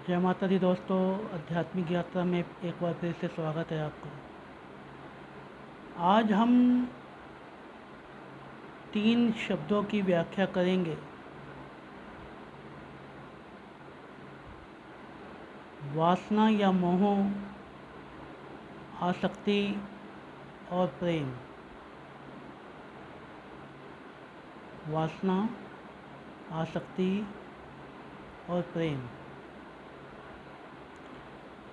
जय माता दी दोस्तों। आध्यात्मिक यात्रा में एक बार फिर से स्वागत है आपका। आज हम 3 शब्दों की व्याख्या करेंगे। वासना या मोह, आसक्ति और प्रेम। वासना, आसक्ति और प्रेम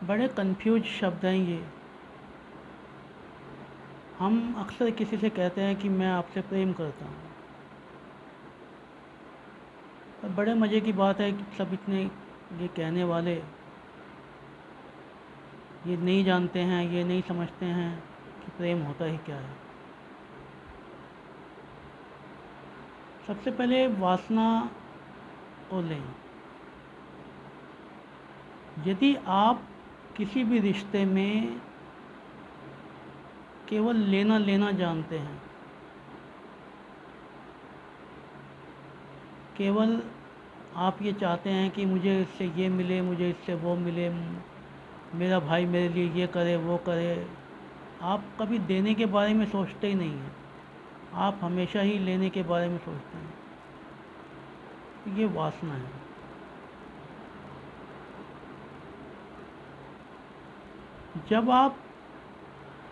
बड़े कंफ्यूज शब्द हैं ये। हम अक्सर किसी से कहते हैं कि मैं आपसे प्रेम करता हूँ, और बड़े मज़े की बात है कि सब इतने ये कहने वाले ये नहीं जानते हैं, ये नहीं समझते हैं कि प्रेम होता ही क्या है। सबसे पहले वासना को लें। यदि आप किसी भी रिश्ते में केवल लेना लेना जानते हैं, केवल आप ये चाहते हैं कि मुझे इससे ये मिले, मुझे इससे वो मिले, मेरा भाई मेरे लिए ये करे वो करे, आप कभी देने के बारे में सोचते ही नहीं हैं। आप हमेशा ही लेने के बारे में सोचते हैं। ये वासना है। जब आप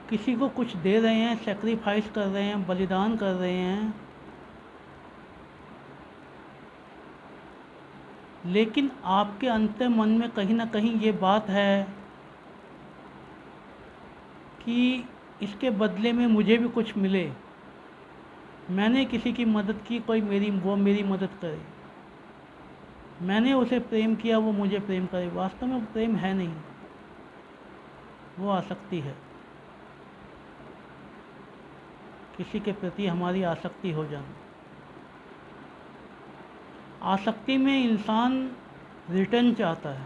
किसी को कुछ दे रहे हैं, सेक्रीफाइस कर रहे हैं, बलिदान कर रहे हैं, लेकिन आपके अंतर मन में कहीं ना कहीं ये बात है कि इसके बदले में मुझे भी कुछ मिले। मैंने किसी की मदद की, कोई वो मेरी मदद करे। मैंने उसे प्रेम किया, वो मुझे प्रेम करे। वास्तव में वो प्रेम है नहीं, वो आसक्ति है। किसी के प्रति हमारी आसक्ति हो जाना। आसक्ति में इंसान रिटर्न चाहता है।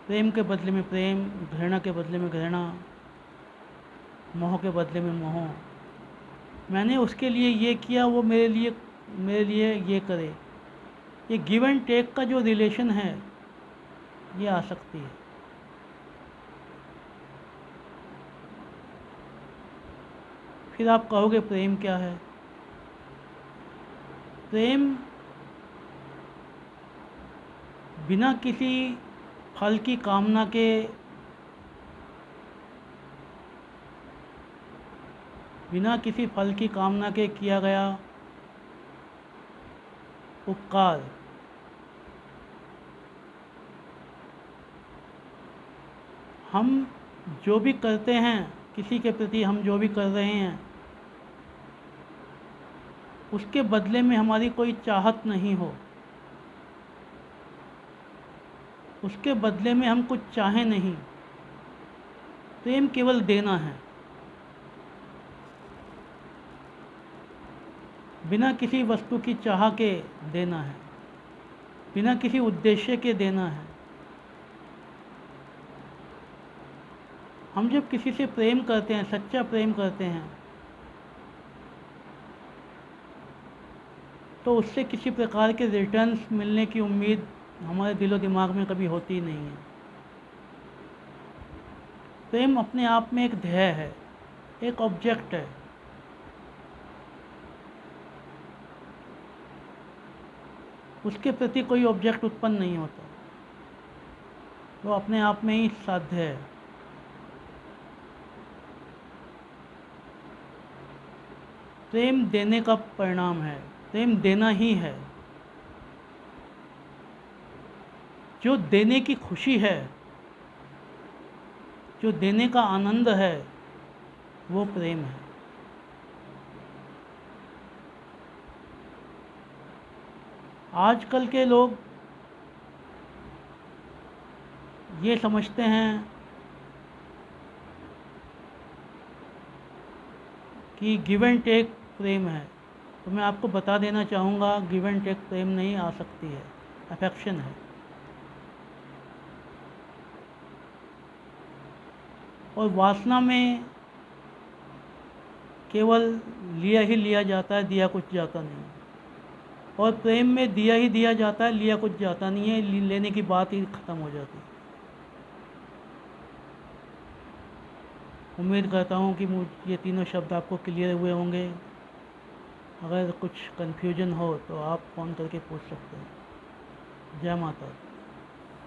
प्रेम के बदले में प्रेम, घृणा के बदले में घृणा, मोह के बदले में मोह। मैंने उसके लिए ये किया, वो मेरे लिए ये करे। ये गिव एंड टेक का जो रिलेशन है, ये आसक्ति है। फिर आप कहोगे प्रेम क्या है? प्रेम बिना किसी फल की कामना के, बिना किसी फल की कामना के किया गया उपकार। हम जो भी करते हैं, किसी के प्रति हम जो भी कर रहे हैं, उसके बदले में हमारी कोई चाहत नहीं हो, उसके बदले में हम कुछ चाहें नहीं। प्रेम केवल देना है, बिना किसी वस्तु की चाह के देना है, बिना किसी उद्देश्य के देना है। हम जब किसी से प्रेम करते हैं, सच्चा प्रेम करते हैं, तो उससे किसी प्रकार के रिटर्न्स मिलने की उम्मीद हमारे दिलो दिमाग में कभी होती ही नहीं है। प्रेम अपने आप में एक ध्येय है, एक ऑब्जेक्ट है। उसके प्रति कोई ऑब्जेक्ट उत्पन्न नहीं होता, वो अपने आप में ही साध्य है। प्रेम देने का परिणाम है, प्रेम देना ही है। जो देने की खुशी है, जो देने का आनंद है, वो प्रेम है। आजकल के लोग ये समझते हैं कि गिव एंड टेक प्रेम है। तो मैं आपको बता देना चाहूँगा, गिव एंड टेक प्रेम नहीं, आ सकती है, अफेक्शन है। और वासना में केवल लिया ही लिया जाता है, दिया कुछ जाता नहीं। और प्रेम में दिया ही दिया जाता है, लिया कुछ जाता नहीं है, लेने की बात ही ख़त्म हो जाती है। उम्मीद करता हूँ कि ये तीनों शब्द आपको क्लियर हुए होंगे। अगर कुछ कन्फ्यूजन हो तो आप फ़ोन करके पूछ सकते हैं। जय माता दी।